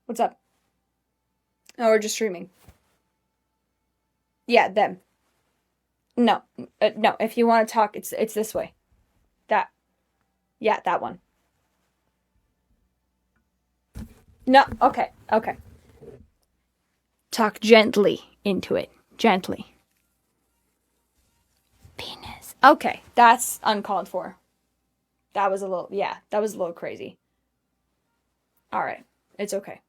What's up? Oh, we're just streaming. Yeah, them. No, no. If you want to talk, it's this way. That. Yeah, that one. No. Okay. Okay. Talk gently into it. Gently. Penis. Okay, that's uncalled for. That was a little. Yeah, that was a little crazy. All right, it's okay.